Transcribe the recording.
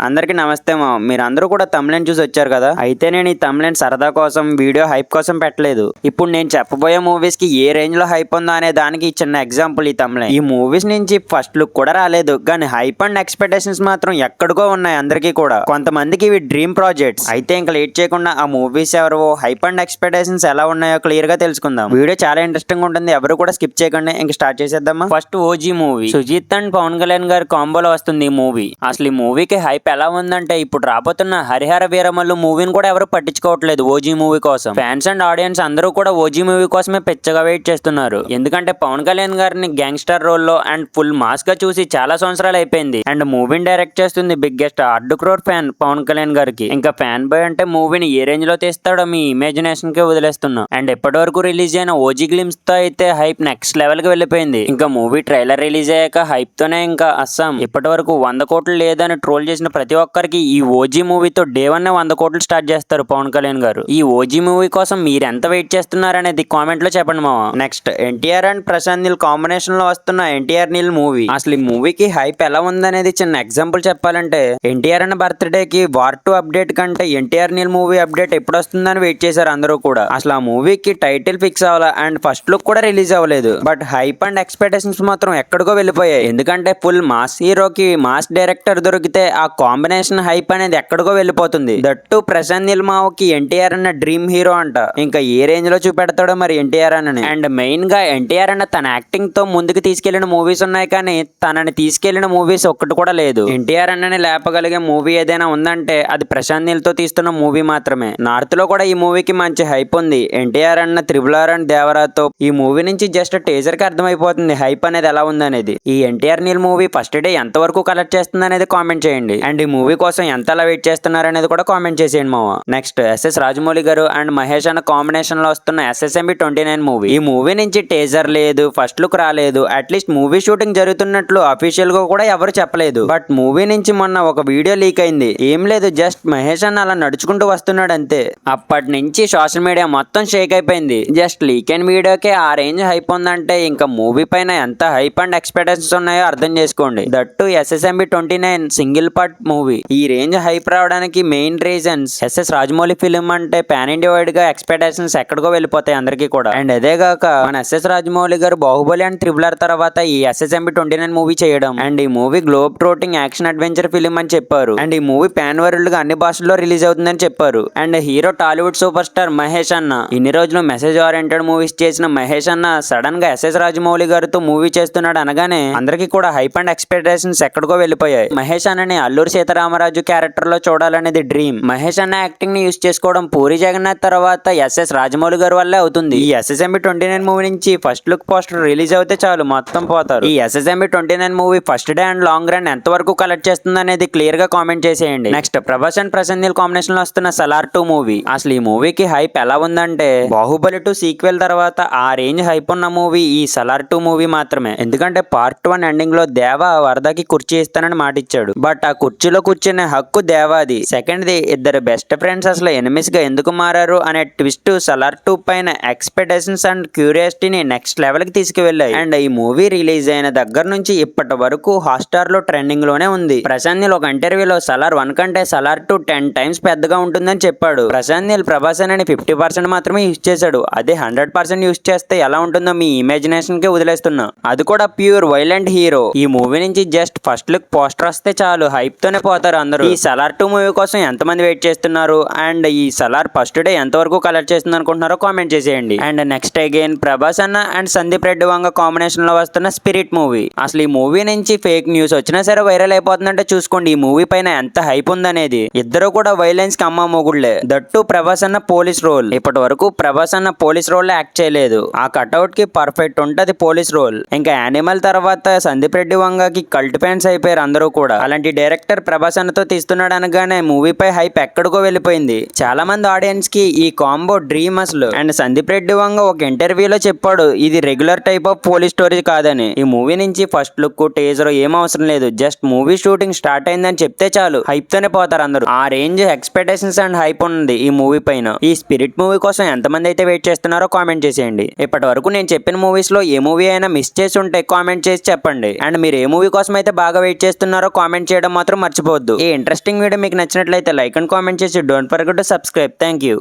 అందరికీ నమస్తే మీరందరూ కూడా తమ్లైన్ చూసి వచ్చారు కదా. అయితే నేను ఈ తమ్లైన్ సరదా కోసం వీడియో హైప్ కోసం పెట్టలేదు. ఇప్పుడు నేను చెప్పబోయే మూవీస్ కి ఏ రేంజ్ లో హైప్ ఉందో అనే దానికి చిన్న ఎగ్జాంపుల్ ఈ తమ్లైన్. ఈ మూవీస్ నుంచి ఫస్ట్ లుక్ కూడా రాలేదు, కానీ హైప్ అండ్ ఎక్స్పెక్టేషన్స్ మాత్రం ఎక్కడికో ఉన్నాయి అందరికీ కూడా. కొంతమందికి ఇవి డ్రీమ్ ప్రాజెక్ట్స్. అయితే ఇంకా లేట్ చేయకుండా ఆ మూవీస్ ఎవరో హైప్ అండ్ ఎక్స్పెక్టేషన్స్ ఎలా ఉన్నాయో క్లియర్ గా తెలుసుకుందాం. వీడియో చాలా ఇంట్రెస్టింగ్ ఉంటుంది, ఎవరు కూడా స్కిప్ చేయకండి. ఇంకా స్టార్ట్ చేసేద్దామా. First OG movie. Sujeeth and Pawan Kalyan గారి కాంబోలో వస్తుంది ఈ మూవీ. అసలు ఈ మూవీకి హైప్ ఎలా ఉందంటే ఇప్పుడు రాబోతున్న హరిహర వీరమల్లు మూవీని కూడా ఎవరు పట్టించుకోవట్లేదు ఓజీ మూవీ కోసం. ఫ్యాన్స్ అండ్ ఆడియన్స్ అందరూ కూడా ఓజీ మూవీ కోసమే పెచ్చగా వెయిట్ చేస్తున్నారు. ఎందుకంటే పవన్ కళ్యాణ్ గారిని గ్యాంగ్స్టర్ రోల్ లో అండ్ ఫుల్ మాస్ గా చూసి చాలా సంవత్సరాలు అయిపోయింది. అండ్ మూవీని డైరెక్ట్ చేస్తుంది biggest 1.5 crore fan Pawan Kalyan గారికి. ఇంకా ఫ్యాన్ బాయ్ అంటే మూవీని ఏ రేంజ్ లో తీస్తాడో మీ ఇమాజినేషన్ కే వదిలేస్తున్నాం. అండ్ ఇప్పటి వరకు రిలీజ్ అయిన ఓజీ గ్లిమ్స్ తో అయితే హైప్ నెక్స్ట్ లెవెల్ కి వెళ్ళిపోయింది. ఇంకా మూవీ ట్రైలర్ రిలీజ్ అయ్యాక హైప్ తోనే ఇంకా అస్సాం ఇప్పటి వరకు 100 కోట్లు లేదని ట్రోల్ చేసిన ప్రతి ఒక్కరికి ఈ ఓజీ మూవీతో డే 1 100 కోట్లు స్టార్ట్ చేస్తారు పవన్ కళ్యాణ్ గారు. ఈ ఓజీ మూవీ కోసం మీరు ఎంత వెయిట్ చేస్తున్నారు అనేది కామెంట్ లో చెప్పండి మావా. Next NTR and Prashanth Neel combination లో వస్తున్న ఎన్టీఆర్ నీల్ మూవీ. అసలు ఈ మూవీకి హైప్ ఎలా ఉందనేది చిన్న ఎగ్జాంపుల్ చెప్పాలంటే ఎన్టీఆర్ అన్న బర్త్డే కి వార్ 2 అప్డేట్ కంటే ఎన్టీఆర్ నీల్ మూవీ అప్డేట్ ఎప్పుడు వస్తుందని వెయిట్ చేశారు అందరూ కూడా. అసలు ఆ మూవీకి టైటిల్ ఫిక్స్ అవ్వాలా అండ్ ఫస్ట్ లుక్ కూడా రిలీజ్ అవ్వలేదు. బట్ హైప్ అండ్ ఎక్స్పెక్టేషన్స్ మాత్రం ఎక్కడికో వెళ్ళిపోయాయి. ఎందుకంటే ఫుల్ మాస్ హీరోకి మాస్ డైరెక్టర్ దొరికితే ఆ కాంబినేషన్ హైప్ అనేది ఎక్కడికో వెళ్ళిపోతుంది. దట్టు ప్రశాంత్ నీల్ మావకి ఎన్టీఆర్ అన్న డ్రీమ్ హీరో అంట. ఇంకా ఏ రేంజ్ లో చూపెడతాడో మరి ఎన్టీఆర్ అన్నని. అండ్ మెయిన్ గా ఎన్టీఆర్ అన్న తన యాక్టింగ్ తో ముందుకు తీసుకెళ్లిన మూవీస్ ఉన్నాయి, కానీ తనని తీసుకెళ్లిన మూవీస్ ఒక్కటి కూడా లేదు. ఎన్టీఆర్ అన్నని లేపగలిగే మూవీ ఏదైనా ఉందంటే అది ప్రశాంత్ నీల్ తో తీస్తున్న మూవీ మాత్రమే. నార్త్ లో కూడా ఈ మూవీకి మంచి హైప్ ఉంది. ఎన్టీఆర్ అన్న త్రిబుల్ అండ్ దేవరాతో ఈ మూవీ నుంచి జస్ట్ టీజర్ కి అర్థమైపోతుంది హైప్ అనేది ఎలా ఉందనేది. ఈ NTR Neel movie first day ఎంత వరకు కలెక్ట్ చేస్తుంది అనేది కామెంట్ చేయండి. అండ్ ఈ మూవీ కోసం ఎంతలా వెయిట్ చేస్తున్నారు అనేది కూడా కామెంట్ చేసేయండి మావా. నెక్స్ట్ ఎస్ఎస్ రాజమౌళి గారు అండ్ మహేష్ అన్న కాంబినేషన్ లో వస్తున్న SSMB 29 మూవీ. ఈ మూవీ నుంచి టీజర్ లేదు, ఫస్ట్ లుక్ రాలేదు. అట్లీస్ట్ మూవీ షూటింగ్ జరుగుతున్నట్లు అఫీషియల్ గా కూడా ఎవరు చెప్పలేదు. బట్ మూవీ నుంచి మొన్న ఒక వీడియో లీక్ అయింది. ఏం లేదు, జస్ట్ మహేష్ అన్న అలా నడుచుకుంటూ వస్తున్నాడు అంతే. అప్పటి నుంచి సోషల్ మీడియా మొత్తం షేక్ అయిపోయింది. జస్ట్ లీక్ అయిన వీడియోకే ఆ రేంజ్ హైప్ ఉందంటే ఇంకా మూవీ పైన ఎంత హైప్ అండ్ ఎక్స్పెక్టేషన్స్ ఉన్నాయో అర్థం చేసుకోండి. That SSMB 29 single part movie. ఈ రేంజ్ హైప్ రావడానికి main reasons SS Rajamouli film అంటే పాన్ ఇండియా వైడ్ గా ఎక్స్పెక్టేషన్స్ ఎక్కడికో వెళ్ళిపోతాయి అందరికీ కూడా. అండ్ అదేగాక మన ఎస్ఎస్ రాజమౌళి గారు బాహుబలి అండ్ త్రిబుల్ ఆర్ తర్వాత ఈ SSMB 29 మూవీ చేయడం. అండ్ ఈ movie globe ట్రోటింగ్ action adventure film అని చెప్పారు. అండ్ ఈ మూవీ పాన్ వరల్డ్ గా అన్ని భాషల్లో రిలీజ్ అవుతుందని చెప్పారు. And hero Tollywood super star Mahesh అన్న. ఇన్ని రోజులు మెసేజ్ ఓరియంటెడ్ మూవీస్ చేసిన మహేష్ అన్న సడన్ గా ఎస్ఎస్ రాజమౌళి గారితో మూవీ చేస్తున్నాడు అనగానే అందరికీ కూడా హైప్ అండ్ ఎక్స్పెక్టేషన్స్ ఎక్కడికో వెళ్ళిపోయాయి. మహేష్ అన్నని అల్లూరి సీతారామరాజు క్యారెక్టర్ లో చూడాలనేది డ్రీమ్. మహేష్ అన్న యాక్టింగ్ ని యూస్ చేసుకోవడం పూరి జగన్నాథ్ తర్వాత ఎస్ఎస్ రాజమౌళి గారి వల్లే అవుతుంది. ఈ SSMB 29 మూవీ నుంచి ఫస్ట్ లుక్ పోస్టర్ రిలీజ్ అవుతే చాలు మొత్తం పోతారు. ఈ SSMB 29 movie first day and long run ఎంత వరకు కలెక్ట్ చేస్తుంది అనేది క్లియర్ గా కామెంట్ చేసేయండి. Next Prabhas and Prashanth Neel combination లో వస్తున్న సలార్ 2 మూవీ. అసలు ఈ మూవీకి హైప్ ఎలా ఉందంటే బాహుబలి 2 సీక్వెల్ తర్వాత ఆ రేంజ్ హైప్ ఉన్న మూవీ ఈ సలార్ 2 మూవీ మాత్రమే. ఎందుకంటే పార్ట్ 1 ఎండింగ్ లో దేవ వరదకి కుర్చీ ఇస్తానని మాట ఇచ్చాడు. బట్ ఆ కుర్చీలో కూర్చునే హక్కు దేవాది. సెకండ్ ది ఇద్దరు బెస్ట్ ఫ్రెండ్స్ అసలు ఎనిమిస్ గా ఎందుకు మారారు అనే ట్విస్ట్ సలార్ 2 పైన ఎక్స్పెక్టేషన్స్ అండ్ క్యూరియాసిటీని నెక్స్ట్ లెవెల్ కి తీసుకువెళ్ళాయి. అండ్ ఈ మూవీ రిలీజ్ అయిన దగ్గర నుంచి ఇప్పటి వరకు హాట్స్టార్ లో ట్రెండింగ్ లోనే ఉంది. ప్రశాంత్ నీల్ ఒక ఇంటర్వ్యూలో సలార్ 1 కంటే సలార్ 2 10 టైమ్స్ పెద్దగా ఉంటుందని చెప్పాడు. ప్రశాంత్ నీల్ ప్రభాస్ అని 50% మాత్రమే యూజ్ చేశాడు. అదే 100% యూజ్ చేస్తే ఎలా ఉంటుందో మీ ఇమాజినేషన్ కి వదిలేస్తున్నా. అది కూడా ప్యూర్ వైలెంట్ హీరో. ఈ మూవీ నుంచి జస్ట్ ఫస్ట్ లుక్ పోస్టర్ వస్తే చాలు హైప్ తోనే పోతారు అందరూ. ఈ సలార్ 2 మూవీ కోసం ఎంతమంది వెయిట్ చేస్తున్నారు అండ్ ఈ సలార్ ఫస్ట్ డే ఎంత వరకు కలెక్ట్ చేస్తుంది అనుకుంటున్నారో కామెంట్ చేసేయండి. అండ్ నెక్స్ట్ అగైన్ ప్రభాస్ అన్న అండ్ సందీప్ రెడ్డి వంగ కాంబినేషన్ లో వస్తున్న స్పిరిట్ మూవీ. అసలు ఈ మూవీ నుంచి ఫేక్ న్యూస్ వచ్చినా సరే వైరల్ అయిపోతుందంటే చూసుకోండి ఈ మూవీ పైన ఎంత హైప్ ఉందనేది. ఇద్దరు కూడా వైలెన్స్ కి అమ్మ మొగుళ్లే. దట్టు ప్రభాస్ అన్న పోలీస్ రోల్. ఇప్పటి వరకు ప్రభాస్ అన్న పోలీస్ రోల్ లో యాక్ట్ చేయలేదు. ఆ కట్అవుట్ కి పర్ఫెక్ట్ ఉంటది పోలీస్ రోల్. ఇంకా యానిమల్ తర్వాత సందీప్ రెడ్డి వంగకి కల్ట్ ఫ్యాన్స్ అయిపోయారు అందరూ కూడా. అలాంటి డైరెక్టర్ ప్రభాస్ అన్నతో తీస్తున్నాడు అనగానే మూవీపై హైప్ ఎక్కడికో వెళ్ళిపోయింది. చాలా మంది ఆడియన్స్ కి ఈ కాంబో డ్రీమ్ అసలు. అండ్ సందీప్ రెడ్డి వంగ ఒక ఇంటర్వ్యూలో చెప్పాడు ఇది regular type of police story కాదని. ఈ మూవీ నుంచి ఫస్ట్ లుక్ టీజర్ ఏం అవసరం లేదు. జస్ట్ మూవీ షూటింగ్ స్టార్ట్ అయిందని చెప్తే చాలు హైప్ తోనే పోతారు అందరూ. ఆ రేంజ్ ఎక్స్పెక్టేషన్స్ అండ్ హైప్ ఉంది ఈ మూవీ పైన. ఈ స్పిరిట్ మూవీ కోసం ఎంతమంది అయితే వెయిట్ చేస్తున్నారో కామెంట్ చేసేయండి. ఇప్పటి వరకు నేను చెప్పిన మూవీస్ లో ఏ మూవీ అయినా మిస్ చేసి ఉంటే కామెంట్ చేసి చెప్పండి. అండ్ మీరు ఏ మూవీ కోసం అయితే బాగా వెయిట్ చేస్తున్నారో కామెంట్ చేయడం మాత్రం మర్చిపోవద్దు. ఈ ఇంట్రెస్టింగ్ వీడియో మీకు నచ్చినట్లయితే లైక్ అండ్ కామెంట్ చేసి don't forget to subscribe. Thank you.